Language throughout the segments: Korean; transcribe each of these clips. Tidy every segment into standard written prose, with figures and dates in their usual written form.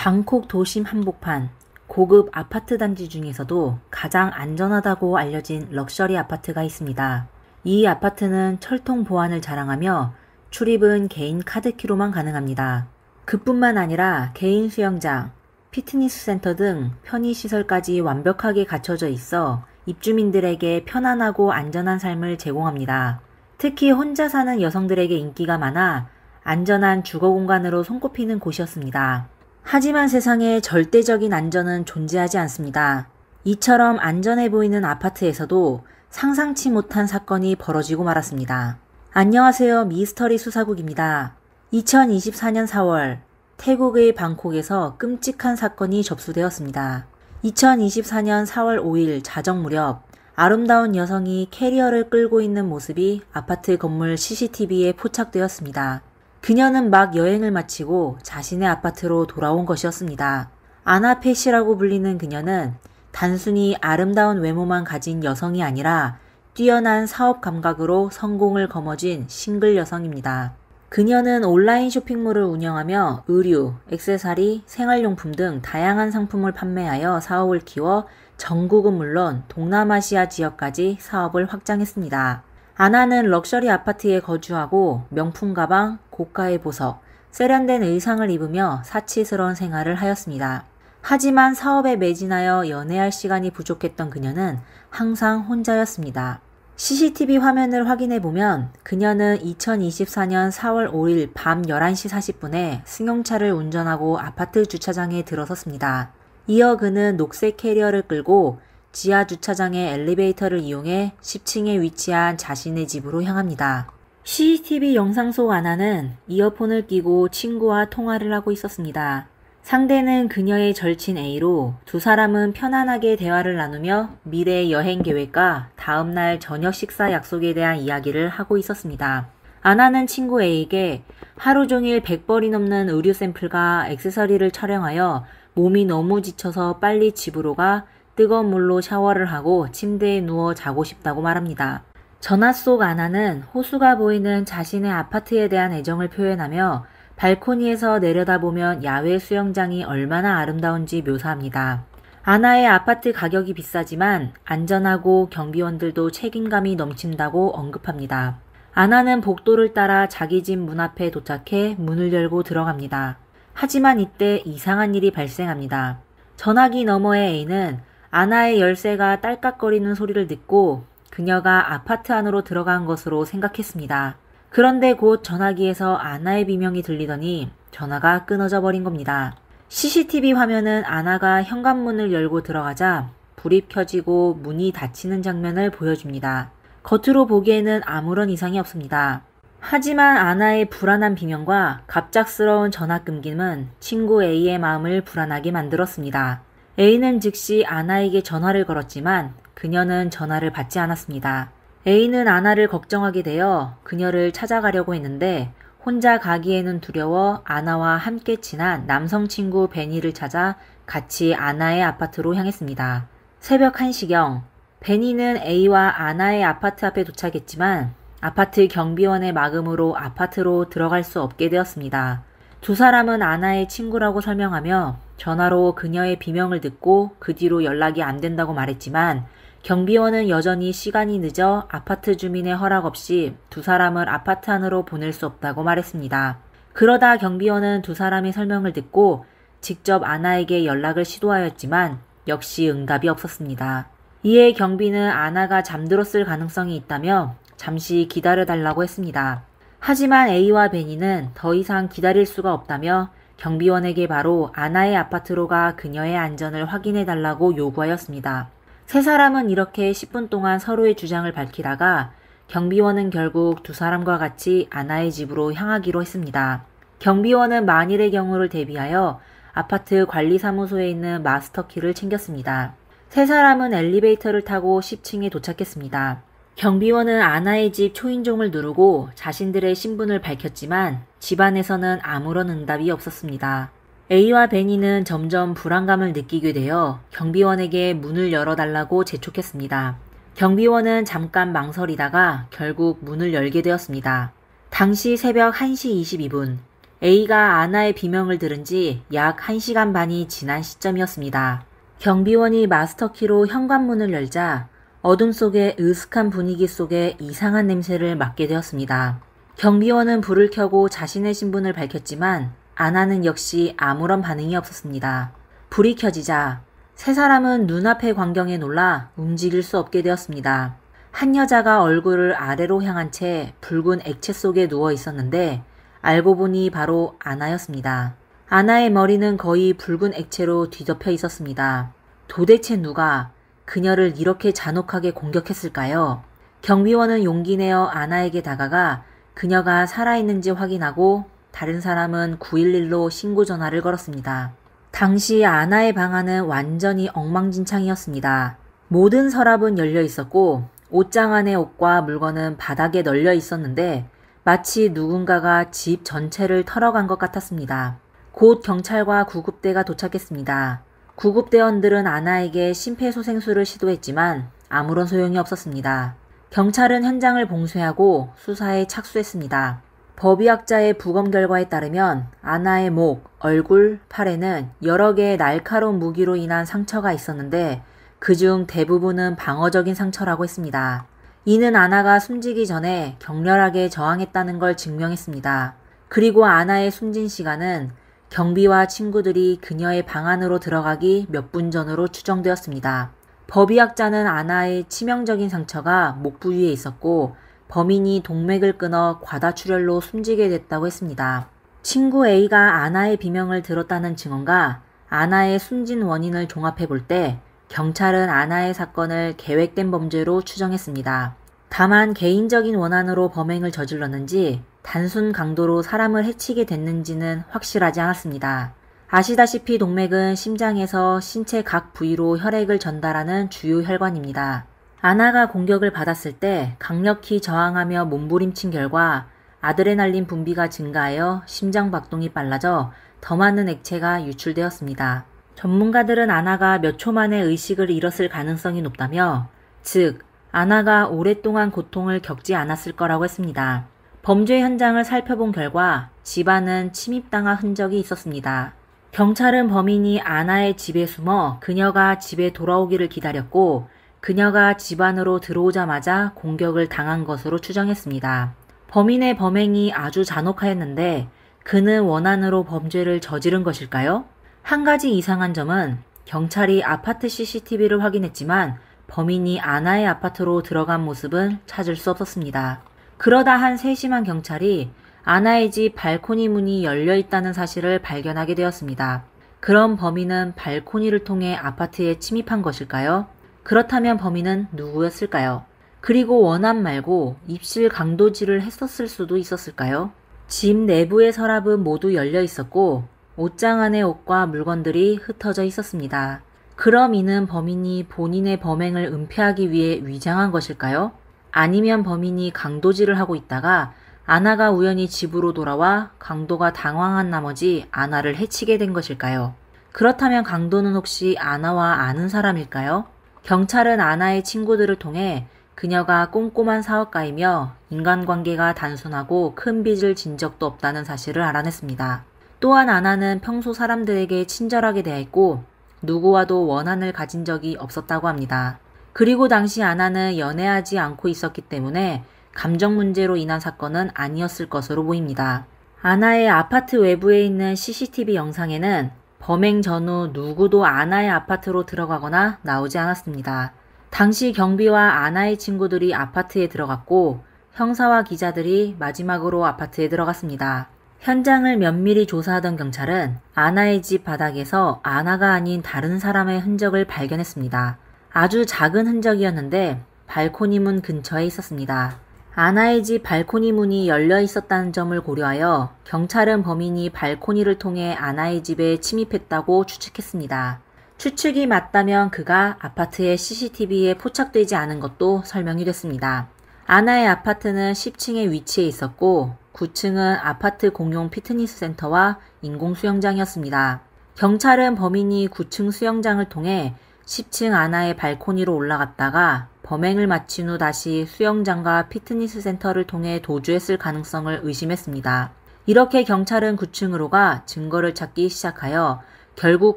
방콕 도심 한복판 고급 아파트 단지 중에서도 가장 안전하다고 알려진 럭셔리 아파트가 있습니다. 이 아파트는 철통 보안을 자랑하며 출입은 개인 카드키로만 가능합니다. 그뿐만 아니라 개인 수영장, 피트니스 센터 등 편의시설까지 완벽하게 갖춰져 있어 입주민들에게 편안하고 안전한 삶을 제공합니다. 특히 혼자 사는 여성들에게 인기가 많아 안전한 주거 공간으로 손꼽히는 곳이었습니다. 하지만 세상에 절대적인 안전은 존재하지 않습니다. 이처럼 안전해 보이는 아파트에서도 상상치 못한 사건이 벌어지고 말았습니다. 안녕하세요. 미스터리 수사국입니다. 2024년 4월 태국의 방콕에서 끔찍한 사건이 접수되었습니다. 2024년 4월 5일 자정 무렵 아름다운 여성이 캐리어를 끌고 있는 모습이 아파트 건물 CCTV에 포착되었습니다. 그녀는 막 여행을 마치고 자신의 아파트로 돌아온 것이었습니다. 아나펫이라고 불리는 그녀는 단순히 아름다운 외모만 가진 여성이 아니라 뛰어난 사업 감각으로 성공을 거머쥔 싱글 여성입니다. 그녀는 온라인 쇼핑몰을 운영하며 의류, 액세서리, 생활용품 등 다양한 상품을 판매하여 사업을 키워 전국은 물론 동남아시아 지역까지 사업을 확장했습니다. 아나는 럭셔리 아파트에 거주하고 명품 가방, 고가의 보석, 세련된 의상을 입으며 사치스러운 생활을 하였습니다. 하지만 사업에 매진하여 연애할 시간이 부족했던 그녀는 항상 혼자였습니다. CCTV 화면을 확인해 보면 그녀는 2024년 4월 5일 밤 11시 40분에 승용차를 운전하고 아파트 주차장에 들어섰습니다. 이어 그는 녹색 캐리어를 끌고 지하 주차장의 엘리베이터를 이용해 10층에 위치한 자신의 집으로 향합니다. CCTV 영상 속 아나는 이어폰을 끼고 친구와 통화를 하고 있었습니다. 상대는 그녀의 절친 A로 두 사람은 편안하게 대화를 나누며 미래 여행 계획과 다음날 저녁 식사 약속에 대한 이야기를 하고 있었습니다. 아나는 친구 A에게 하루 종일 100벌이 넘는 의류 샘플과 액세서리를 촬영하여 몸이 너무 지쳐서 빨리 집으로 가 뜨거운 물로 샤워를 하고 침대에 누워 자고 싶다고 말합니다. 전화 속 아나는 호수가 보이는 자신의 아파트에 대한 애정을 표현하며 발코니에서 내려다보면 야외 수영장이 얼마나 아름다운지 묘사합니다. 아나의 아파트 가격이 비싸지만 안전하고 경비원들도 책임감이 넘친다고 언급합니다. 아나는 복도를 따라 자기 집 문 앞에 도착해 문을 열고 들어갑니다. 하지만 이때 이상한 일이 발생합니다. 전화기 너머의 A는 아나의 열쇠가 딸깍거리는 소리를 듣고 그녀가 아파트 안으로 들어간 것으로 생각했습니다. 그런데 곧 전화기에서 아나의 비명이 들리더니 전화가 끊어져 버린 겁니다. CCTV 화면은 아나가 현관문을 열고 들어가자 불이 켜지고 문이 닫히는 장면을 보여줍니다. 겉으로 보기에는 아무런 이상이 없습니다. 하지만 아나의 불안한 비명과 갑작스러운 전화 끊김은 친구 A의 마음을 불안하게 만들었습니다. A는 즉시 아나에게 전화를 걸었지만 그녀는 전화를 받지 않았습니다. A는 아나를 걱정하게 되어 그녀를 찾아가려고 했는데 혼자 가기에는 두려워 아나와 함께 친한 남성 친구 베니를 찾아 같이 아나의 아파트로 향했습니다. 새벽 1시경 베니는 A와 아나의 아파트 앞에 도착했지만 아파트 경비원의 막음으로 아파트로 들어갈 수 없게 되었습니다. 두 사람은 아나의 친구라고 설명하며 전화로 그녀의 비명을 듣고 그 뒤로 연락이 안 된다고 말했지만 경비원은 여전히 시간이 늦어 아파트 주민의 허락 없이 두 사람을 아파트 안으로 보낼 수 없다고 말했습니다. 그러다 경비원은 두 사람의 설명을 듣고 직접 아나에게 연락을 시도하였지만 역시 응답이 없었습니다. 이에 경비는 아나가 잠들었을 가능성이 있다며 잠시 기다려달라고 했습니다. 하지만 A와 베니는 더 이상 기다릴 수가 없다며 경비원에게 바로 아나의 아파트로 가 그녀의 안전을 확인해달라고 요구하였습니다. 세 사람은 이렇게 10분 동안 서로의 주장을 밝히다가 경비원은 결국 두 사람과 같이 아나의 집으로 향하기로 했습니다. 경비원은 만일의 경우를 대비하여 아파트 관리사무소에 있는 마스터키를 챙겼습니다. 세 사람은 엘리베이터를 타고 10층에 도착했습니다. 경비원은 아나의 집 초인종을 누르고 자신들의 신분을 밝혔지만 집안에서는 아무런 응답이 없었습니다. A와 베니는 점점 불안감을 느끼게 되어 경비원에게 문을 열어달라고 재촉했습니다. 경비원은 잠깐 망설이다가 결국 문을 열게 되었습니다. 당시 새벽 1시 22분 A가 아나의 비명을 들은 지 약 1시간 반이 지난 시점이었습니다. 경비원이 마스터키로 현관문을 열자 어둠 속의 으슥한 분위기 속에 이상한 냄새를 맡게 되었습니다. 경비원은 불을 켜고 자신의 신분을 밝혔지만 아나는 역시 아무런 반응이 없었습니다. 불이 켜지자 세 사람은 눈앞의 광경에 놀라 움직일 수 없게 되었습니다. 한 여자가 얼굴을 아래로 향한 채 붉은 액체 속에 누워 있었는데 알고 보니 바로 아나였습니다. 아나의 머리는 거의 붉은 액체로 뒤덮여 있었습니다. 도대체 누가 그녀를 이렇게 잔혹하게 공격했을까요? 경비원은 용기 내어 아나에게 다가가 그녀가 살아있는지 확인하고 다른 사람은 911로 신고 전화를 걸었습니다. 당시 아나의 방 안은 완전히 엉망진창이었습니다. 모든 서랍은 열려 있었고 옷장 안의 옷과 물건은 바닥에 널려 있었는데 마치 누군가가 집 전체를 털어간 것 같았습니다. 곧 경찰과 구급대가 도착했습니다. 구급대원들은 아나에게 심폐소생술을 시도했지만 아무런 소용이 없었습니다. 경찰은 현장을 봉쇄하고 수사에 착수했습니다. 법의학자의 부검 결과에 따르면 아나의 목, 얼굴, 팔에는 여러 개의 날카로운 무기로 인한 상처가 있었는데 그중 대부분은 방어적인 상처라고 했습니다. 이는 아나가 숨지기 전에 격렬하게 저항했다는 걸 증명했습니다. 그리고 아나의 숨진 시간은 경비와 친구들이 그녀의 방 안으로 들어가기 몇 분 전으로 추정되었습니다. 법의학자는 아나의 치명적인 상처가 목 부위에 있었고 범인이 동맥을 끊어 과다출혈로 숨지게 됐다고 했습니다. 친구 A가 아나의 비명을 들었다는 증언과 아나의 숨진 원인을 종합해 볼 때 경찰은 아나의 사건을 계획된 범죄로 추정했습니다. 다만 개인적인 원한으로 범행을 저질렀는지 단순 강도로 사람을 해치게 됐는지는 확실하지 않았습니다. 아시다시피 동맥은 심장에서 신체 각 부위로 혈액을 전달하는 주요 혈관입니다. 아나가 공격을 받았을 때 강력히 저항하며 몸부림친 결과 아드레날린 분비가 증가하여 심장 박동이 빨라져 더 많은 액체가 유출되었습니다. 전문가들은 아나가 몇 초 만에 의식을 잃었을 가능성이 높다며 즉 아나가 오랫동안 고통을 겪지 않았을 거라고 했습니다. 범죄 현장을 살펴본 결과 집안은 침입당한 흔적이 있었습니다. 경찰은 범인이 아나의 집에 숨어 그녀가 집에 돌아오기를 기다렸고 그녀가 집 안으로 들어오자마자 공격을 당한 것으로 추정했습니다. 범인의 범행이 아주 잔혹하였는데 그는 원한으로 범죄를 저지른 것일까요? 한 가지 이상한 점은 경찰이 아파트 CCTV를 확인했지만 범인이 아나의 아파트로 들어간 모습은 찾을 수 없었습니다. 그러다 한 세심한 경찰이 아나의 집 발코니 문이 열려 있다는 사실을 발견하게 되었습니다. 그럼 범인은 발코니를 통해 아파트에 침입한 것일까요? 그렇다면 범인은 누구였을까요? 그리고 원한 말고 입실 강도질을 했었을 수도 있었을까요? 집 내부의 서랍은 모두 열려 있었고 옷장 안의 옷과 물건들이 흩어져 있었습니다. 그럼 이는 범인이 본인의 범행을 은폐하기 위해 위장한 것일까요? 아니면 범인이 강도질을 하고 있다가 아나가 우연히 집으로 돌아와 강도가 당황한 나머지 아나를 해치게 된 것일까요? 그렇다면 강도는 혹시 아나와 아는 사람일까요? 경찰은 아나의 친구들을 통해 그녀가 꼼꼼한 사업가이며 인간관계가 단순하고 큰 빚을 진 적도 없다는 사실을 알아냈습니다. 또한 아나는 평소 사람들에게 친절하게 대했고 누구와도 원한을 가진 적이 없었다고 합니다. 그리고 당시 아나는 연애하지 않고 있었기 때문에 감정 문제로 인한 사건은 아니었을 것으로 보입니다. 아나의 아파트 외부에 있는 CCTV 영상에는 범행 전후 누구도 아나의 아파트로 들어가거나 나오지 않았습니다. 당시 경비와 아나의 친구들이 아파트에 들어갔고 형사와 기자들이 마지막으로 아파트에 들어갔습니다. 현장을 면밀히 조사하던 경찰은 아나의 집 바닥에서 아나가 아닌 다른 사람의 흔적을 발견했습니다. 아주 작은 흔적이었는데 발코니 문 근처에 있었습니다. 아나의 집 발코니 문이 열려 있었다는 점을 고려하여 경찰은 범인이 발코니를 통해 아나의 집에 침입했다고 추측했습니다. 추측이 맞다면 그가 아파트의 CCTV에 포착되지 않은 것도 설명이 됐습니다. 아나의 아파트는 10층에 위치해 있었고 9층은 아파트 공용 피트니스 센터와 인공 수영장이었습니다. 경찰은 범인이 9층 수영장을 통해 10층 아나의 발코니로 올라갔다가 범행을 마친 후 다시 수영장과 피트니스 센터를 통해 도주했을 가능성을 의심했습니다. 이렇게 경찰은 9층으로 가 증거를 찾기 시작하여 결국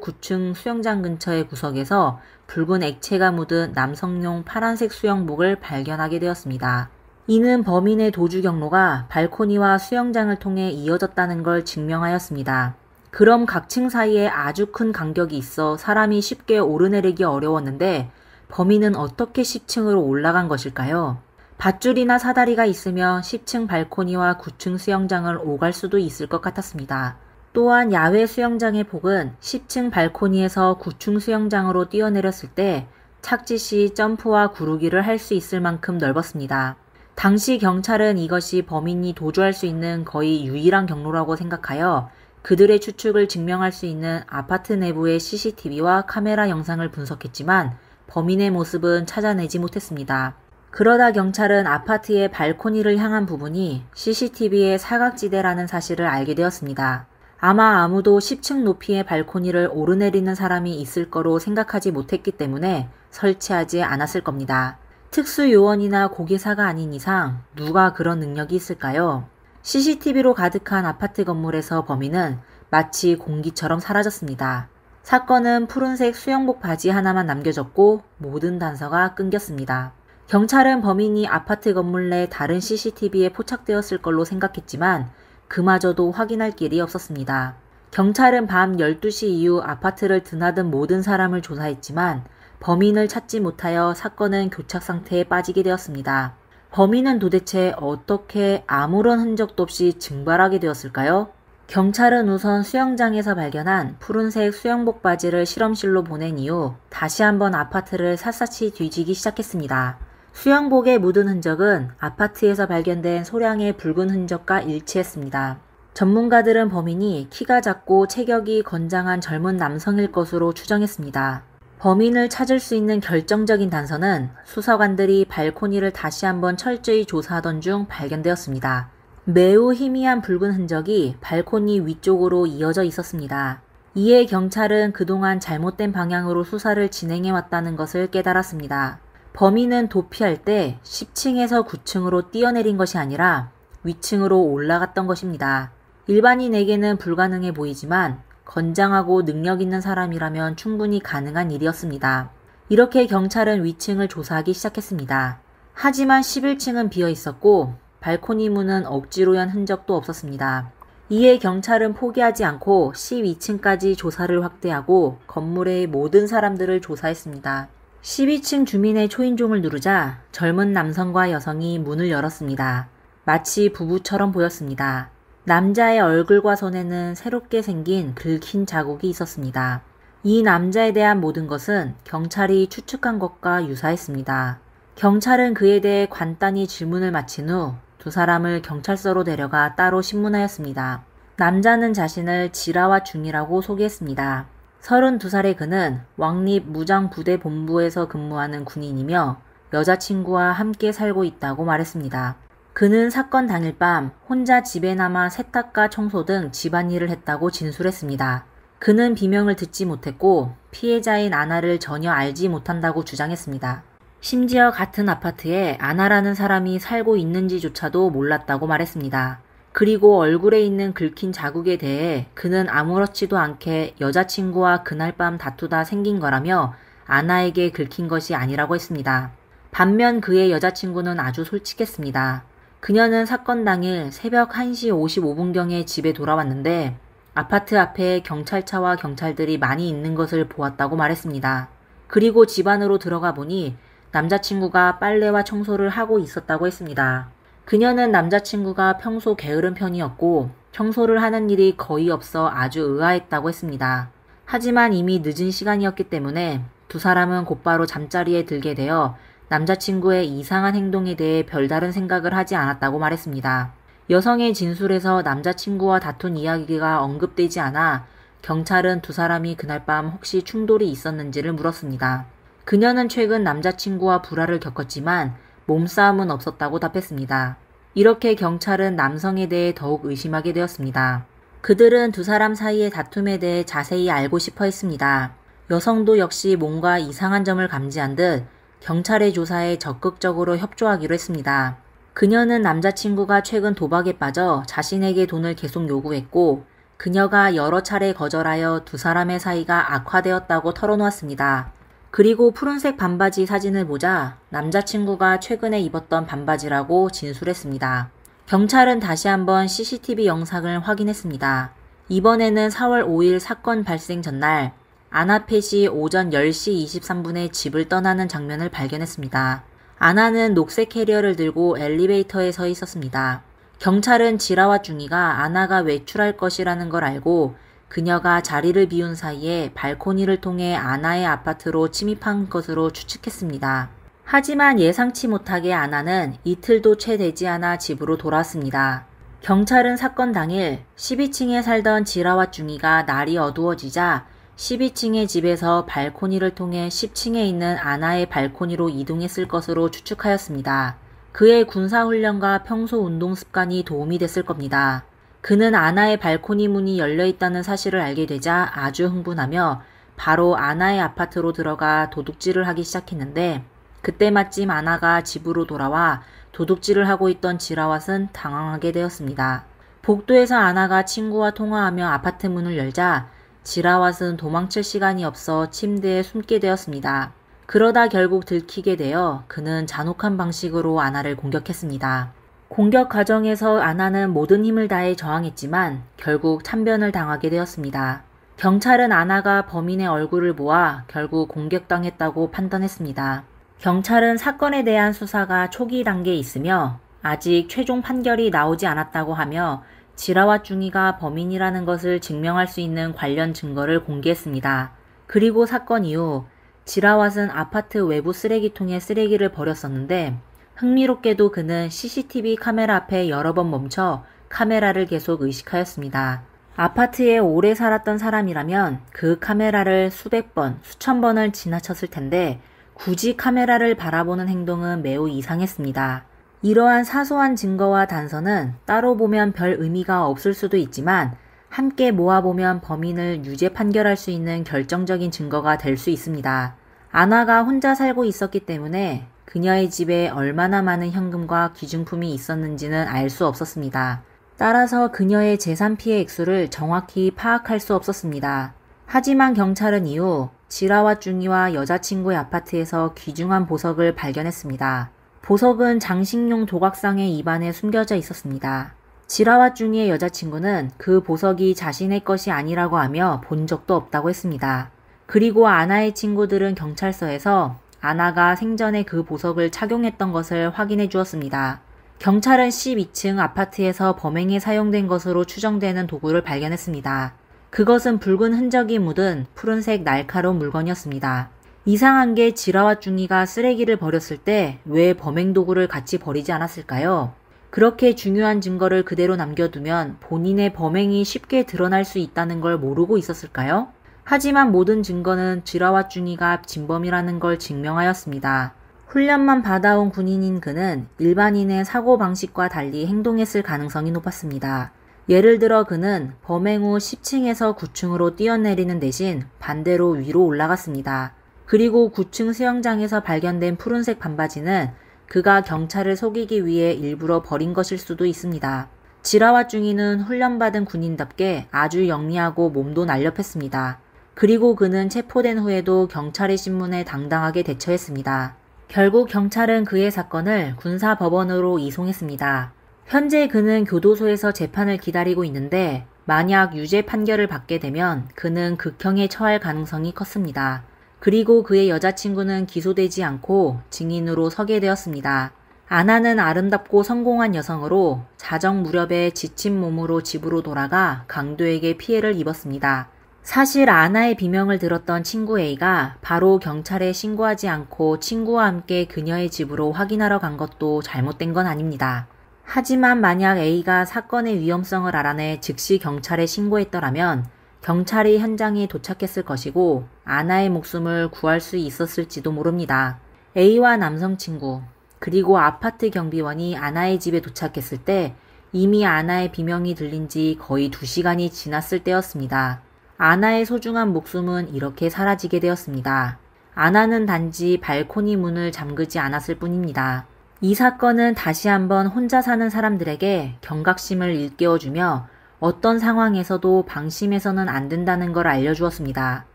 9층 수영장 근처의 구석에서 붉은 액체가 묻은 남성용 파란색 수영복을 발견하게 되었습니다. 이는 범인의 도주 경로가 발코니와 수영장을 통해 이어졌다는 걸 증명하였습니다. 그럼 각 층 사이에 아주 큰 간격이 있어 사람이 쉽게 오르내리기 어려웠는데 범인은 어떻게 10층으로 올라간 것일까요? 밧줄이나 사다리가 있으면 10층 발코니와 9층 수영장을 오갈 수도 있을 것 같았습니다. 또한 야외 수영장의 폭은 10층 발코니에서 9층 수영장으로 뛰어내렸을 때 착지 시 점프와 구르기를 할 수 있을 만큼 넓었습니다. 당시 경찰은 이것이 범인이 도주할 수 있는 거의 유일한 경로라고 생각하여 그들의 추측을 증명할 수 있는 아파트 내부의 CCTV와 카메라 영상을 분석했지만 범인의 모습은 찾아내지 못했습니다. 그러다 경찰은 아파트의 발코니를 향한 부분이 CCTV의 사각지대라는 사실을 알게 되었습니다. 아마 아무도 10층 높이의 발코니를 오르내리는 사람이 있을 거로 생각하지 못했기 때문에 설치하지 않았을 겁니다. 특수요원이나 고기사가 아닌 이상 누가 그런 능력이 있을까요? CCTV로 가득한 아파트 건물에서 범인은 마치 공기처럼 사라졌습니다. 사건은 푸른색 수영복 바지 하나만 남겨졌고 모든 단서가 끊겼습니다. 경찰은 범인이 아파트 건물 내 다른 CCTV에 포착되었을 걸로 생각했지만 그마저도 확인할 길이 없었습니다. 경찰은 밤 12시 이후 아파트를 드나든 모든 사람을 조사했지만 범인을 찾지 못하여 사건은 교착 상태에 빠지게 되었습니다. 범인은 도대체 어떻게 아무런 흔적도 없이 증발하게 되었을까요? 경찰은 우선 수영장에서 발견한 푸른색 수영복 바지를 실험실로 보낸 이후 다시 한번 아파트를 샅샅이 뒤지기 시작했습니다. 수영복에 묻은 흔적은 아파트에서 발견된 소량의 붉은 흔적과 일치했습니다. 전문가들은 범인이 키가 작고 체격이 건장한 젊은 남성일 것으로 추정했습니다. 범인을 찾을 수 있는 결정적인 단서는 수사관들이 발코니를 다시 한번 철저히 조사하던 중 발견되었습니다. 매우 희미한 붉은 흔적이 발코니 위쪽으로 이어져 있었습니다. 이에 경찰은 그동안 잘못된 방향으로 수사를 진행해 왔다는 것을 깨달았습니다. 범인은 도피할 때 10층에서 9층으로 뛰어내린 것이 아니라 위층으로 올라갔던 것입니다. 일반인에게는 불가능해 보이지만 건장하고 능력 있는 사람이라면 충분히 가능한 일이었습니다. 이렇게 경찰은 위층을 조사하기 시작했습니다. 하지만 11층은 비어 있었고 발코니 문은 억지로 연 흔적도 없었습니다. 이에 경찰은 포기하지 않고 12층까지 조사를 확대하고 건물의 모든 사람들을 조사했습니다. 12층 주민의 초인종을 누르자 젊은 남성과 여성이 문을 열었습니다. 마치 부부처럼 보였습니다. 남자의 얼굴과 손에는 새롭게 생긴 긁힌 자국이 있었습니다. 이 남자에 대한 모든 것은 경찰이 추측한 것과 유사했습니다. 경찰은 그에 대해 간단히 질문을 마친 후 두 사람을 경찰서로 데려가 따로 신문하였습니다. 남자는 자신을 지라와 중이라고 소개했습니다. 32살의 그는 왕립 무장부대본부에서 근무하는 군인이며 여자친구와 함께 살고 있다고 말했습니다. 그는 사건 당일 밤 혼자 집에 남아 세탁과 청소 등 집안일을 했다고 진술했습니다. 그는 비명을 듣지 못했고 피해자인 아나를 전혀 알지 못한다고 주장했습니다. 심지어 같은 아파트에 아나라는 사람이 살고 있는지조차도 몰랐다고 말했습니다. 그리고 얼굴에 있는 긁힌 자국에 대해 그는 아무렇지도 않게 여자친구와 그날 밤 다투다 생긴 거라며 아나에게 긁힌 것이 아니라고 했습니다. 반면 그의 여자친구는 아주 솔직했습니다. 그녀는 사건 당일 새벽 1시 55분경에 집에 돌아왔는데 아파트 앞에 경찰차와 경찰들이 많이 있는 것을 보았다고 말했습니다. 그리고 집 안으로 들어가 보니 남자친구가 빨래와 청소를 하고 있었다고 했습니다. 그녀는 남자친구가 평소 게으른 편이었고 청소를 하는 일이 거의 없어 아주 의아했다고 했습니다. 하지만 이미 늦은 시간이었기 때문에 두 사람은 곧바로 잠자리에 들게 되어 남자친구의 이상한 행동에 대해 별다른 생각을 하지 않았다고 말했습니다. 여성의 진술에서 남자친구와 다툰 이야기가 언급되지 않아 경찰은 두 사람이 그날 밤 혹시 충돌이 있었는지를 물었습니다. 그녀는 최근 남자친구와 불화를 겪었지만 몸싸움은 없었다고 답했습니다. 이렇게 경찰은 남성에 대해 더욱 의심하게 되었습니다. 그들은 두 사람 사이의 다툼에 대해 자세히 알고 싶어 했습니다. 여성도 역시 뭔가 이상한 점을 감지한 듯 경찰의 조사에 적극적으로 협조하기로 했습니다. 그녀는 남자친구가 최근 도박에 빠져 자신에게 돈을 계속 요구했고 그녀가 여러 차례 거절하여 두 사람의 사이가 악화되었다고 털어놓았습니다. 그리고 푸른색 반바지 사진을 보자 남자친구가 최근에 입었던 반바지라고 진술했습니다. 경찰은 다시 한번 CCTV 영상을 확인했습니다. 이번에는 4월 5일 사건 발생 전날 아나펫이 오전 10시 23분에 집을 떠나는 장면을 발견했습니다. 아나는 녹색 캐리어를 들고 엘리베이터에 서 있었습니다. 경찰은 지라와 중이가 아나가 외출할 것이라는 걸 알고 그녀가 자리를 비운 사이에 발코니를 통해 아나의 아파트로 침입한 것으로 추측했습니다. 하지만 예상치 못하게 아나는 이틀도 채 되지 않아 집으로 돌아왔습니다. 경찰은 사건 당일 12층에 살던 지라와 중이가 날이 어두워지자 12층의 집에서 발코니를 통해 10층에 있는 아나의 발코니로 이동했을 것으로 추측하였습니다. 그의 군사훈련과 평소 운동 습관이 도움이 됐을 겁니다. 그는 아나의 발코니 문이 열려있다는 사실을 알게 되자 아주 흥분하며 바로 아나의 아파트로 들어가 도둑질을 하기 시작했는데 그때 마침 아나가 집으로 돌아와 도둑질을 하고 있던 지라왓은 당황하게 되었습니다. 복도에서 아나가 친구와 통화하며 아파트 문을 열자 지라왓은 도망칠 시간이 없어 침대에 숨게 되었습니다. 그러다 결국 들키게 되어 그는 잔혹한 방식으로 아나를 공격했습니다. 공격 과정에서 아나는 모든 힘을 다해 저항했지만 결국 참변을 당하게 되었습니다. 경찰은 아나가 범인의 얼굴을 보아 결국 공격당했다고 판단했습니다. 경찰은 사건에 대한 수사가 초기 단계에 있으며 아직 최종 판결이 나오지 않았다고 하며 지라와 중이가 범인이라는 것을 증명할 수 있는 관련 증거를 공개했습니다. 그리고 사건 이후 지라왓은 아파트 외부 쓰레기통에 쓰레기를 버렸었는데 흥미롭게도 그는 CCTV 카메라 앞에 여러 번 멈춰 카메라를 계속 의식하였습니다. 아파트에 오래 살았던 사람이라면 그 카메라를 수백 번, 수천 번을 지나쳤을 텐데 굳이 카메라를 바라보는 행동은 매우 이상했습니다. 이러한 사소한 증거와 단서는 따로 보면 별 의미가 없을 수도 있지만 함께 모아보면 범인을 유죄 판결할 수 있는 결정적인 증거가 될 수 있습니다. 아나가 혼자 살고 있었기 때문에 그녀의 집에 얼마나 많은 현금과 귀중품이 있었는지는 알 수 없었습니다. 따라서 그녀의 재산 피해 액수를 정확히 파악할 수 없었습니다. 하지만 경찰은 이후 지라와 중이와 여자친구의 아파트에서 귀중한 보석을 발견했습니다. 보석은 장식용 조각상의 입안에 숨겨져 있었습니다. 지라와 중이의 여자친구는 그 보석이 자신의 것이 아니라고 하며 본 적도 없다고 했습니다. 그리고 아나의 친구들은 경찰서에서 아나가 생전에 그 보석을 착용했던 것을 확인해 주었습니다. 경찰은 12층 아파트에서 범행에 사용된 것으로 추정되는 도구를 발견했습니다. 그것은 붉은 흔적이 묻은 푸른색 날카로운 물건이었습니다. 이상한 게 지라와 중이가 쓰레기를 버렸을 때 왜 범행 도구를 같이 버리지 않았을까요? 그렇게 중요한 증거를 그대로 남겨두면 본인의 범행이 쉽게 드러날 수 있다는 걸 모르고 있었을까요? 하지만 모든 증거는 지라와 중이가 진범이라는 걸 증명하였습니다. 훈련만 받아온 군인인 그는 일반인의 사고방식과 달리 행동했을 가능성이 높았습니다. 예를 들어 그는 범행 후 10층에서 9층으로 뛰어내리는 대신 반대로 위로 올라갔습니다. 그리고 9층 수영장에서 발견된 푸른색 반바지는 그가 경찰을 속이기 위해 일부러 버린 것일 수도 있습니다. 지라와 중이는 훈련받은 군인답게 아주 영리하고 몸도 날렵했습니다. 그리고 그는 체포된 후에도 경찰의 신문에 당당하게 대처했습니다. 결국 경찰은 그의 사건을 군사법원으로 이송했습니다. 현재 그는 교도소에서 재판을 기다리고 있는데 만약 유죄 판결을 받게 되면 그는 극형에 처할 가능성이 컸습니다. 그리고 그의 여자친구는 기소되지 않고 증인으로 서게 되었습니다. 아나는 아름답고 성공한 여성으로 자정 무렵에 지친 몸으로 집으로 돌아가 강도에게 피해를 입었습니다. 사실 아나의 비명을 들었던 친구 A가 바로 경찰에 신고하지 않고 친구와 함께 그녀의 집으로 확인하러 간 것도 잘못된 건 아닙니다. 하지만 만약 A가 사건의 위험성을 알아내 즉시 경찰에 신고했더라면 경찰이 현장에 도착했을 것이고 아나의 목숨을 구할 수 있었을지도 모릅니다. A와 남성 친구 그리고 아파트 경비원이 아나의 집에 도착했을 때 이미 아나의 비명이 들린 지 거의 2시간이 지났을 때였습니다. 아나의 소중한 목숨은 이렇게 사라지게 되었습니다. 아나는 단지 발코니 문을 잠그지 않았을 뿐입니다. 이 사건은 다시 한번 혼자 사는 사람들에게 경각심을 일깨워주며 어떤 상황에서도 방심해서는 안 된다는 걸 알려주었습니다.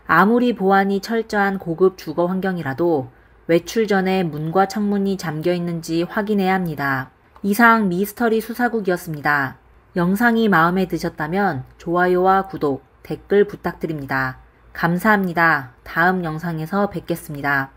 아무리 보안이 철저한 고급 주거 환경이라도 외출 전에 문과 창문이 잠겨 있는지 확인해야 합니다. 이상 미스터리 수사국이었습니다. 영상이 마음에 드셨다면 좋아요와 구독, 댓글 부탁드립니다. 감사합니다. 다음 영상에서 뵙겠습니다.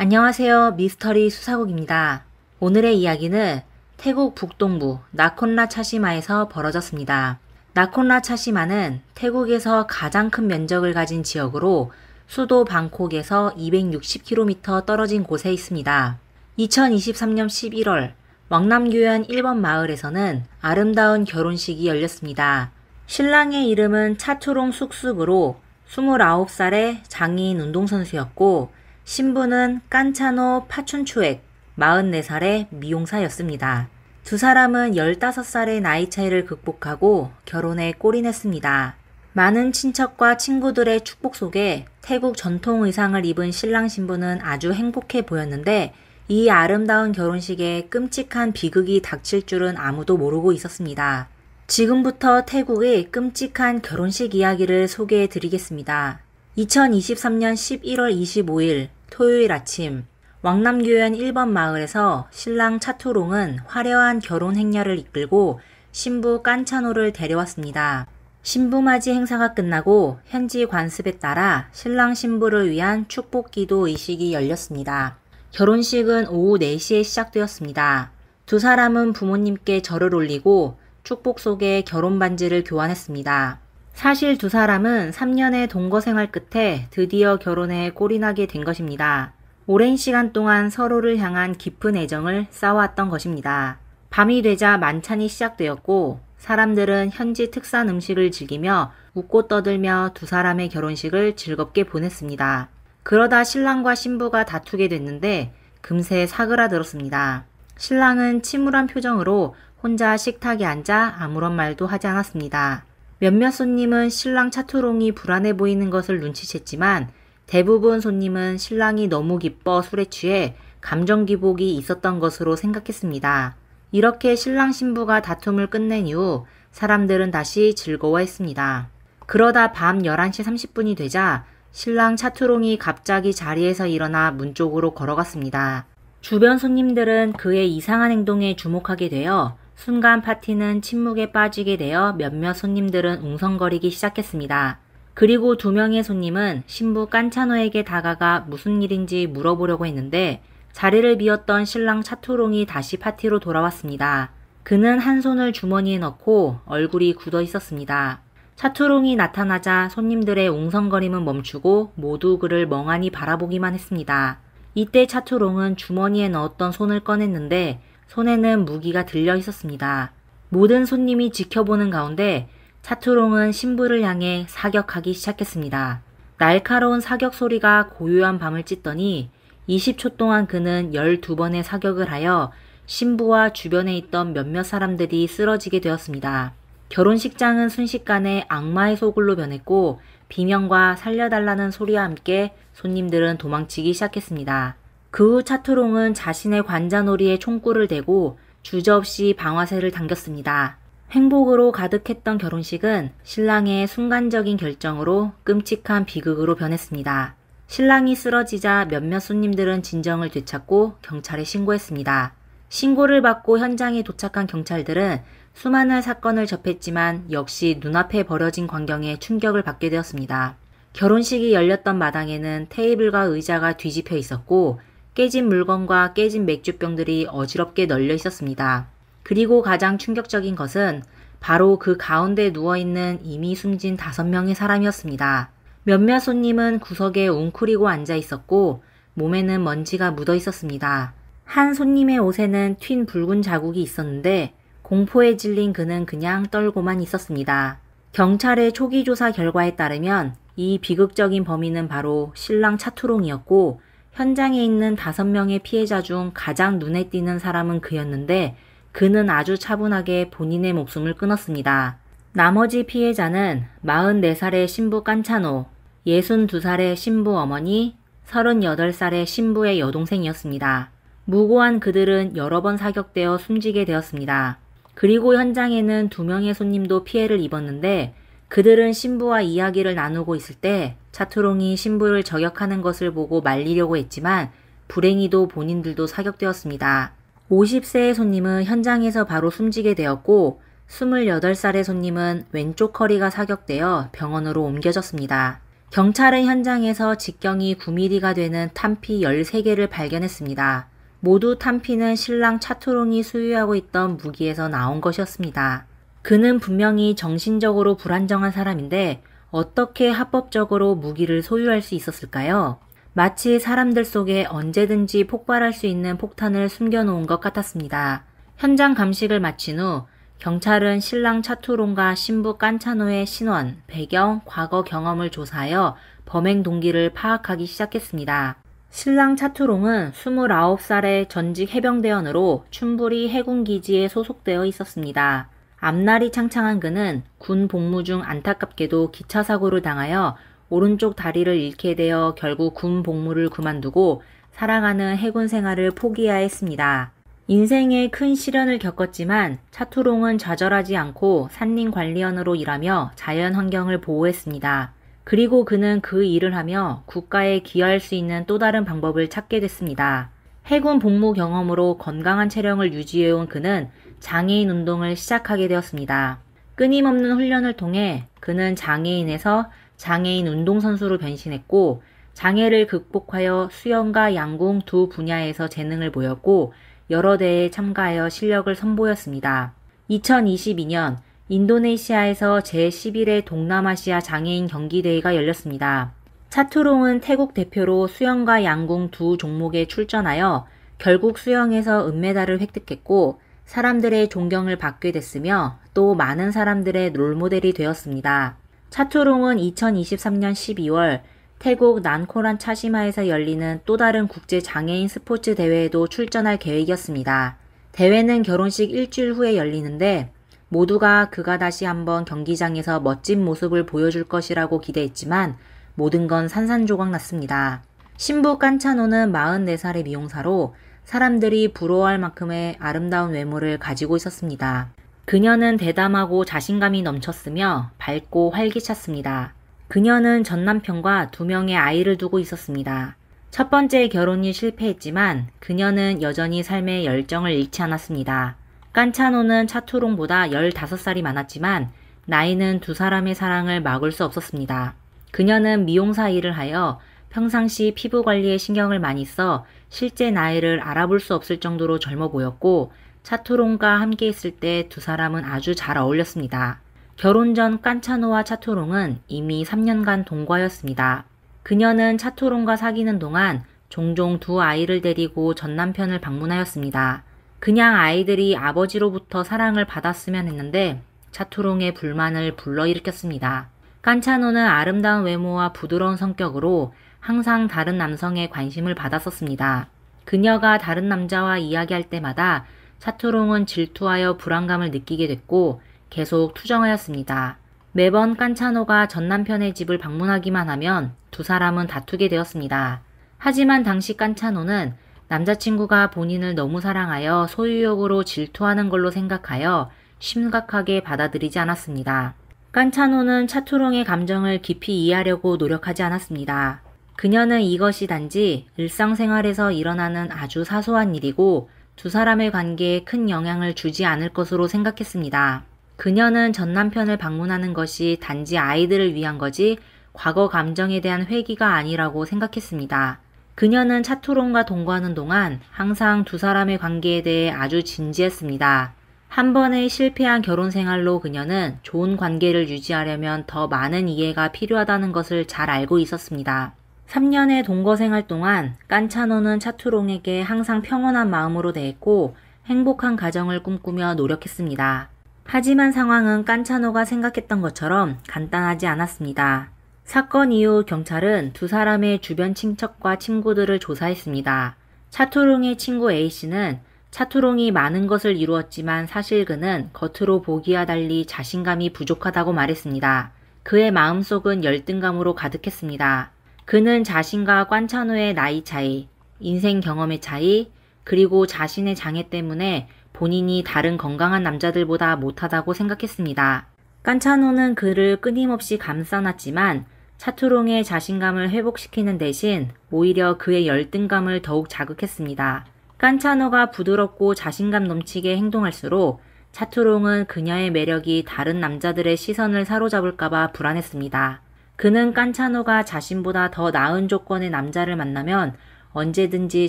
안녕하세요. 미스터리 수사국입니다. 오늘의 이야기는 태국 북동부 나콘라 차시마에서 벌어졌습니다. 나콘라 차시마는 태국에서 가장 큰 면적을 가진 지역으로 수도 방콕에서 260km 떨어진 곳에 있습니다. 2023년 11월 왕남교연 1번 마을에서는 아름다운 결혼식이 열렸습니다. 신랑의 이름은 차투롱 쑥쑥으로 29살의 장애인 운동선수였고 신부는 깐차노 파춘추액 44살의 미용사였습니다. 두 사람은 15살의 나이 차이를 극복하고 결혼에 골인했습니다. 많은 친척과 친구들의 축복 속에 태국 전통 의상을 입은 신랑 신부는 아주 행복해 보였는데 이 아름다운 결혼식에 끔찍한 비극이 닥칠 줄은 아무도 모르고 있었습니다. 지금부터 태국의 끔찍한 결혼식 이야기를 소개해 드리겠습니다. 2023년 11월 25일 토요일 아침 왕남교연 1번 마을에서 신랑 차투롱은 화려한 결혼 행렬을 이끌고 신부 깐차노를 데려왔습니다. 신부맞이 행사가 끝나고 현지 관습에 따라 신랑 신부를 위한 축복기도 의식이 열렸습니다. 결혼식은 오후 4시에 시작되었습니다. 두 사람은 부모님께 절을 올리고 축복 속에 결혼 반지를 교환했습니다. 사실 두 사람은 3년의 동거 생활 끝에 드디어 결혼에 골인하게 된 것입니다. 오랜 시간 동안 서로를 향한 깊은 애정을 쌓아왔던 것입니다. 밤이 되자 만찬이 시작되었고 사람들은 현지 특산 음식을 즐기며 웃고 떠들며 두 사람의 결혼식을 즐겁게 보냈습니다. 그러다 신랑과 신부가 다투게 됐는데 금세 사그라들었습니다. 신랑은 침울한 표정으로 혼자 식탁에 앉아 아무런 말도 하지 않았습니다. 몇몇 손님은 신랑 차투롱이 불안해 보이는 것을 눈치챘지만 대부분 손님은 신랑이 너무 기뻐 술에 취해 감정 기복이 있었던 것으로 생각했습니다. 이렇게 신랑 신부가 다툼을 끝낸 이후 사람들은 다시 즐거워했습니다. 그러다 밤 11시 30분이 되자 신랑 차투롱이 갑자기 자리에서 일어나 문 쪽으로 걸어갔습니다. 주변 손님들은 그의 이상한 행동에 주목하게 되어 순간 파티는 침묵에 빠지게 되어 몇몇 손님들은 웅성거리기 시작했습니다. 그리고 2명의 손님은 신부 깐차노에게 다가가 무슨 일인지 물어보려고 했는데 자리를 비웠던 신랑 차투롱이 다시 파티로 돌아왔습니다. 그는 한 손을 주머니에 넣고 얼굴이 굳어 있었습니다. 차투롱이 나타나자 손님들의 웅성거림은 멈추고 모두 그를 멍하니 바라보기만 했습니다. 이때 차투롱은 주머니에 넣었던 손을 꺼냈는데 손에는 무기가 들려 있었습니다. 모든 손님이 지켜보는 가운데 차투롱은 신부를 향해 사격하기 시작했습니다. 날카로운 사격 소리가 고요한 밤을 찢더니 20초 동안 그는 12번의 사격을 하여 신부와 주변에 있던 몇몇 사람들이 쓰러지게 되었습니다. 결혼식장은 순식간에 악마의 소굴로 변했고 비명과 살려달라는 소리와 함께 손님들은 도망치기 시작했습니다. 그 후 차투롱은 자신의 관자놀이에 총구를 대고 주저없이 방아쇠를 당겼습니다. 행복으로 가득했던 결혼식은 신랑의 순간적인 결정으로 끔찍한 비극으로 변했습니다. 신랑이 쓰러지자 몇몇 손님들은 진정을 되찾고 경찰에 신고했습니다. 신고를 받고 현장에 도착한 경찰들은 수많은 사건을 접했지만 역시 눈앞에 벌어진 광경에 충격을 받게 되었습니다. 결혼식이 열렸던 마당에는 테이블과 의자가 뒤집혀 있었고 깨진 물건과 깨진 맥주병들이 어지럽게 널려 있었습니다. 그리고 가장 충격적인 것은 바로 그 가운데 누워있는 이미 숨진 5명의 사람이었습니다. 몇몇 손님은 구석에 웅크리고 앉아 있었고 몸에는 먼지가 묻어 있었습니다. 한 손님의 옷에는 튄 붉은 자국이 있었는데 공포에 질린 그는 그냥 떨고만 있었습니다. 경찰의 초기 조사 결과에 따르면 이 비극적인 범인은 바로 신랑 차투롱이었고 현장에 있는 5명의 피해자 중 가장 눈에 띄는 사람은 그였는데 그는 아주 차분하게 본인의 목숨을 끊었습니다. 나머지 피해자는 44살의 신부 깐차노, 62살의 신부 어머니, 38살의 신부의 여동생이었습니다. 무고한 그들은 여러 번 사격되어 숨지게 되었습니다. 그리고 현장에는 2명의 손님도 피해를 입었는데 그들은 신부와 이야기를 나누고 있을 때 차투롱이 신부를 저격하는 것을 보고 말리려고 했지만 불행히도 본인들도 사격되었습니다. 50세의 손님은 현장에서 바로 숨지게 되었고 28살의 손님은 왼쪽 허리가 사격되어 병원으로 옮겨졌습니다. 경찰은 현장에서 직경이 9mm가 되는 탄피 13개를 발견했습니다. 모두 탄피는 신랑 차투롱이 소유하고 있던 무기에서 나온 것이었습니다. 그는 분명히 정신적으로 불안정한 사람인데 어떻게 합법적으로 무기를 소유할 수 있었을까요? 마치 사람들 속에 언제든지 폭발할 수 있는 폭탄을 숨겨놓은 것 같았습니다. 현장 감식을 마친 후 경찰은 신랑 차투롱과 신부 깐차노의 신원, 배경, 과거 경험을 조사하여 범행 동기를 파악하기 시작했습니다. 신랑 차투롱은 29살의 전직 해병대원으로 춘부리 해군기지에 소속되어 있었습니다. 앞날이 창창한 그는 군 복무 중 안타깝게도 기차 사고를 당하여 오른쪽 다리를 잃게 되어 결국 군 복무를 그만두고 사랑하는 해군 생활을 포기해야 했습니다. 인생에 큰 시련을 겪었지만 차투롱은 좌절하지 않고 산림관리원으로 일하며 자연 환경을 보호했습니다. 그리고 그는 그 일을 하며 국가에 기여할 수 있는 또 다른 방법을 찾게 됐습니다. 해군 복무 경험으로 건강한 체력을 유지해온 그는 장애인 운동을 시작하게 되었습니다. 끊임없는 훈련을 통해 그는 장애인에서 장애인 운동선수로 변신했고 장애를 극복하여 수영과 양궁 두 분야에서 재능을 보였고 여러 대회에 참가하여 실력을 선보였습니다. 2022년 인도네시아에서 제11회 동남아시아 장애인 경기대회가 열렸습니다. 차투롱은 태국 대표로 수영과 양궁 두 종목에 출전하여 결국 수영에서 은메달을 획득했고 사람들의 존경을 받게 됐으며 또 많은 사람들의 롤모델이 되었습니다. 차투롱은 2023년 12월 태국 난코란 차시마에서 열리는 또 다른 국제 장애인 스포츠 대회에도 출전할 계획이었습니다. 대회는 결혼식 일주일 후에 열리는데 모두가 그가 다시 한번 경기장에서 멋진 모습을 보여줄 것이라고 기대했지만 모든 건 산산조각 났습니다. 신부 깐차노는 44살의 미용사로 사람들이 부러워할 만큼의 아름다운 외모를 가지고 있었습니다. 그녀는 대담하고 자신감이 넘쳤으며 밝고 활기찼습니다. 그녀는 전 남편과 2명의 아이를 두고 있었습니다. 첫 번째 결혼이 실패했지만 그녀는 여전히 삶의 열정을 잃지 않았습니다. 깐차노는 차투롱보다 15살이 많았지만 나이는 두 사람의 사랑을 막을 수 없었습니다. 그녀는 미용사 일을 하여 평상시 피부 관리에 신경을 많이 써 실제 나이를 알아볼 수 없을 정도로 젊어 보였고 차투롱과 함께 있을 때 두 사람은 아주 잘 어울렸습니다. 결혼 전 깐차노와 차투롱은 이미 3년간 동거하였습니다. 그녀는 차투롱과 사귀는 동안 종종 두 아이를 데리고 전 남편을 방문하였습니다. 그냥 아이들이 아버지로부터 사랑을 받았으면 했는데 차투롱의 불만을 불러일으켰습니다. 깐차노는 아름다운 외모와 부드러운 성격으로 항상 다른 남성의 관심을 받았었습니다. 그녀가 다른 남자와 이야기할 때마다 차투롱은 질투하여 불안감을 느끼게 됐고 계속 투정하였습니다. 매번 깐차노가 전 남편의 집을 방문하기만 하면 두 사람은 다투게 되었습니다. 하지만 당시 깐차노는 남자친구가 본인을 너무 사랑하여 소유욕으로 질투하는 걸로 생각하여 심각하게 받아들이지 않았습니다. 깐차노는 차투롱의 감정을 깊이 이해하려고 노력하지 않았습니다. 그녀는 이것이 단지 일상생활에서 일어나는 아주 사소한 일이고 두 사람의 관계에 큰 영향을 주지 않을 것으로 생각했습니다. 그녀는 전 남편을 방문하는 것이 단지 아이들을 위한 거지 과거 감정에 대한 회귀가 아니라고 생각했습니다. 그녀는 차투롱과 동거하는 동안 항상 두 사람의 관계에 대해 아주 진지했습니다. 한 번의 실패한 결혼 생활로 그녀는 좋은 관계를 유지하려면 더 많은 이해가 필요하다는 것을 잘 알고 있었습니다. 3년의 동거 생활 동안 깐차노는 차투롱에게 항상 평온한 마음으로 대했고 행복한 가정을 꿈꾸며 노력했습니다. 하지만 상황은 깐차노가 생각했던 것처럼 간단하지 않았습니다. 사건 이후 경찰은 두 사람의 주변 친척과 친구들을 조사했습니다. 차투롱의 친구 A씨는 차투롱이 많은 것을 이루었지만 사실 그는 겉으로 보기와 달리 자신감이 부족하다고 말했습니다. 그의 마음속은 열등감으로 가득했습니다. 그는 자신과 깐차노의 나이 차이, 인생 경험의 차이, 그리고 자신의 장애 때문에 본인이 다른 건강한 남자들보다 못하다고 생각했습니다. 깐차노는 그를 끊임없이 감싸놨지만 차투롱의 자신감을 회복시키는 대신 오히려 그의 열등감을 더욱 자극했습니다. 깐차노가 부드럽고 자신감 넘치게 행동할수록 차투롱은 그녀의 매력이 다른 남자들의 시선을 사로잡을까봐 불안했습니다. 그는 깐차노가 자신보다 더 나은 조건의 남자를 만나면 언제든지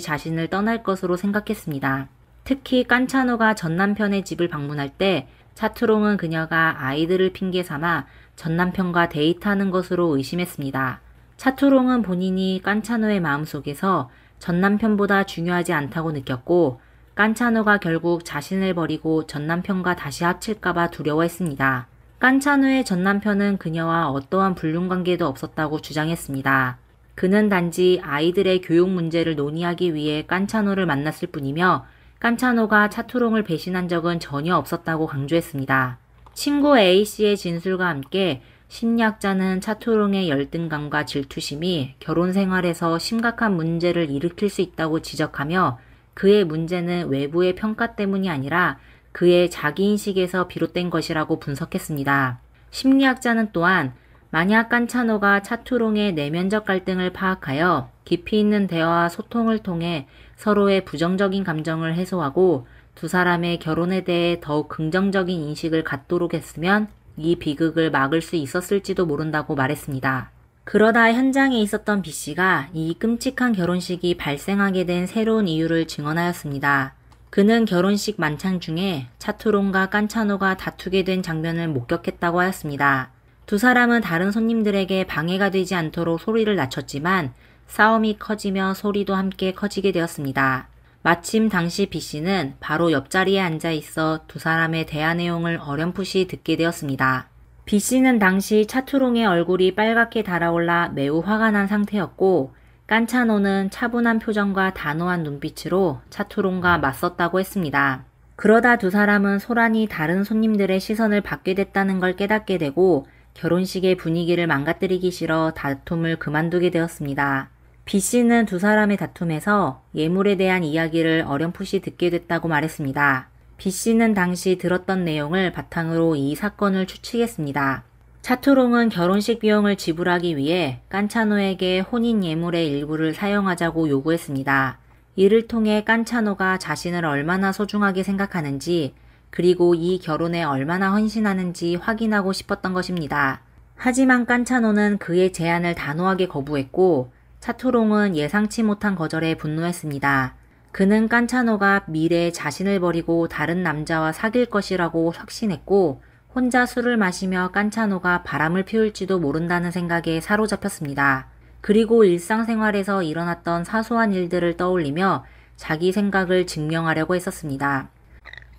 자신을 떠날 것으로 생각했습니다. 특히 깐차노가 전남편의 집을 방문할 때 차투롱은 그녀가 아이들을 핑계 삼아 전남편과 데이트하는 것으로 의심했습니다. 차투롱은 본인이 깐차노의 마음속에서 전남편보다 중요하지 않다고 느꼈고 깐차노가 결국 자신을 버리고 전남편과 다시 합칠까봐 두려워했습니다. 깐차노의 전남편은 그녀와 어떠한 불륜관계도 없었다고 주장했습니다. 그는 단지 아이들의 교육 문제를 논의하기 위해 깐차노를 만났을 뿐이며 깐차노가 차투롱을 배신한 적은 전혀 없었다고 강조했습니다. 친구 A씨의 진술과 함께 심리학자는 차투롱의 열등감과 질투심이 결혼 생활에서 심각한 문제를 일으킬 수 있다고 지적하며 그의 문제는 외부의 평가 때문이 아니라 그의 자기인식에서 비롯된 것이라고 분석했습니다. 심리학자는 또한 만약 깐차노가 차투롱의 내면적 갈등을 파악하여 깊이 있는 대화와 소통을 통해 서로의 부정적인 감정을 해소하고 두 사람의 결혼에 대해 더욱 긍정적인 인식을 갖도록 했으면 이 비극을 막을 수 있었을지도 모른다고 말했습니다. 그러다 현장에 있었던 B씨가 이 끔찍한 결혼식이 발생하게 된 새로운 이유를 증언하였습니다. 그는 결혼식 만찬 중에 차투롱과 깐차노가 다투게 된 장면을 목격했다고 하였습니다. 두 사람은 다른 손님들에게 방해가 되지 않도록 소리를 낮췄지만 싸움이 커지며 소리도 함께 커지게 되었습니다. 마침 당시 B씨는 바로 옆자리에 앉아 있어 두 사람의 대화 내용을 어렴풋이 듣게 되었습니다. B씨는 당시 차투롱의 얼굴이 빨갛게 달아올라 매우 화가 난 상태였고 깐차노는 차분한 표정과 단호한 눈빛으로 차투롱과 맞섰다고 했습니다. 그러다 두 사람은 소란이 다른 손님들의 시선을 받게 됐다는 걸 깨닫게 되고 결혼식의 분위기를 망가뜨리기 싫어 다툼을 그만두게 되었습니다. B씨는 두 사람의 다툼에서 예물에 대한 이야기를 어렴풋이 듣게 됐다고 말했습니다. B씨는 당시 들었던 내용을 바탕으로 이 사건을 추측했습니다. 차투롱은 결혼식 비용을 지불하기 위해 깐차노에게 혼인 예물의 일부를 사용하자고 요구했습니다. 이를 통해 깐차노가 자신을 얼마나 소중하게 생각하는지 그리고 이 결혼에 얼마나 헌신하는지 확인하고 싶었던 것입니다. 하지만 깐차노는 그의 제안을 단호하게 거부했고 차투롱은 예상치 못한 거절에 분노했습니다. 그는 깐차노가 미래에 자신을 버리고 다른 남자와 사귈 것이라고 확신했고 혼자 술을 마시며 깐차노가 바람을 피울지도 모른다는 생각에 사로잡혔습니다. 그리고 일상생활에서 일어났던 사소한 일들을 떠올리며 자기 생각을 증명하려고 했었습니다.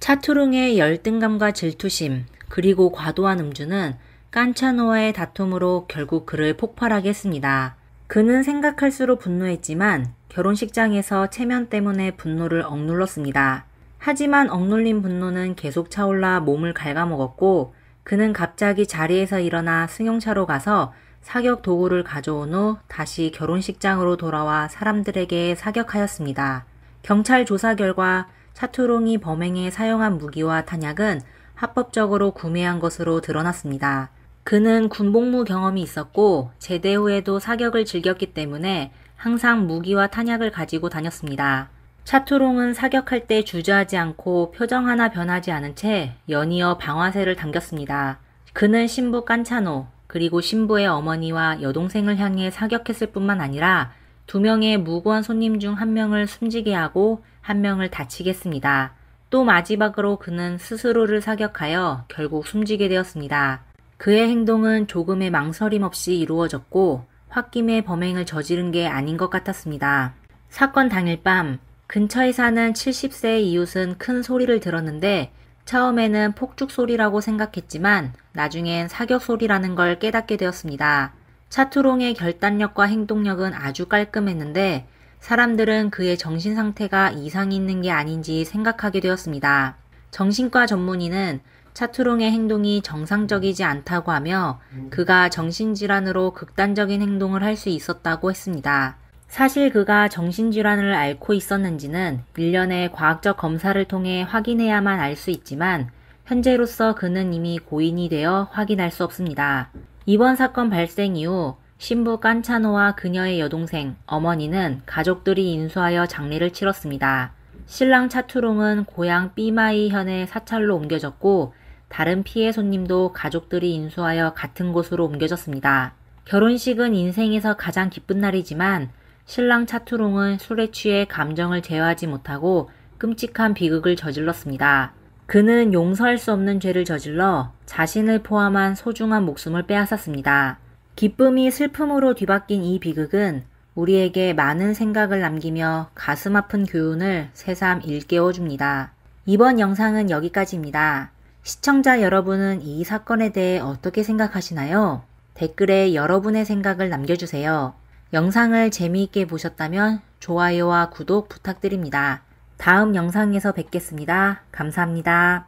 차투롱의 열등감과 질투심 그리고 과도한 음주는 깐차노와의 다툼으로 결국 그를 폭발하게 했습니다. 그는 생각할수록 분노했지만 결혼식장에서 체면 때문에 분노를 억눌렀습니다. 하지만 억눌린 분노는 계속 차올라 몸을 갉아먹었고 그는 갑자기 자리에서 일어나 승용차로 가서 사격 도구를 가져온 후 다시 결혼식장으로 돌아와 사람들에게 사격하였습니다. 경찰 조사 결과 차투롱이 범행에 사용한 무기와 탄약은 합법적으로 구매한 것으로 드러났습니다. 그는 군복무 경험이 있었고 제대 후에도 사격을 즐겼기 때문에 항상 무기와 탄약을 가지고 다녔습니다. 차투롱은 사격할 때 주저하지 않고 표정 하나 변하지 않은 채 연이어 방아쇠를 당겼습니다. 그는 신부 깐차노 그리고 신부의 어머니와 여동생을 향해 사격했을 뿐만 아니라 2명의 무고한 손님 중 1명을 숨지게 하고 1명을 다치게 했습니다. 또 마지막으로 그는 스스로를 사격하여 결국 숨지게 되었습니다. 그의 행동은 조금의 망설임 없이 이루어졌고 홧김에 범행을 저지른 게 아닌 것 같았습니다. 사건 당일 밤 근처에 사는 70세의 이웃은 큰 소리를 들었는데 처음에는 폭죽 소리라고 생각했지만 나중엔 사격 소리라는 걸 깨닫게 되었습니다. 차투롱의 결단력과 행동력은 아주 깔끔했는데 사람들은 그의 정신 상태가 이상이 있는 게 아닌지 생각하게 되었습니다. 정신과 전문의는 차투롱의 행동이 정상적이지 않다고 하며 그가 정신질환으로 극단적인 행동을 할 수 있었다고 했습니다. 사실 그가 정신질환을 앓고 있었는지는 일련의 과학적 검사를 통해 확인해야만 알 수 있지만 현재로서 그는 이미 고인이 되어 확인할 수 없습니다. 이번 사건 발생 이후 신부 깐차노와 그녀의 여동생, 어머니는 가족들이 인수하여 장례를 치렀습니다. 신랑 차투롱은 고향 삐마이현에 사찰로 옮겨졌고 다른 피해 손님도 가족들이 인수하여 같은 곳으로 옮겨졌습니다. 결혼식은 인생에서 가장 기쁜 날이지만 신랑 차투롱은 술에 취해 감정을 제어하지 못하고 끔찍한 비극을 저질렀습니다. 그는 용서할 수 없는 죄를 저질러 자신을 포함한 소중한 목숨을 빼앗았습니다. 기쁨이 슬픔으로 뒤바뀐 이 비극은 우리에게 많은 생각을 남기며 가슴 아픈 교훈을 새삼 일깨워줍니다. 이번 영상은 여기까지입니다. 시청자 여러분은 이 사건에 대해 어떻게 생각하시나요? 댓글에 여러분의 생각을 남겨주세요. 영상을 재미있게 보셨다면 좋아요와 구독 부탁드립니다. 다음 영상에서 뵙겠습니다. 감사합니다.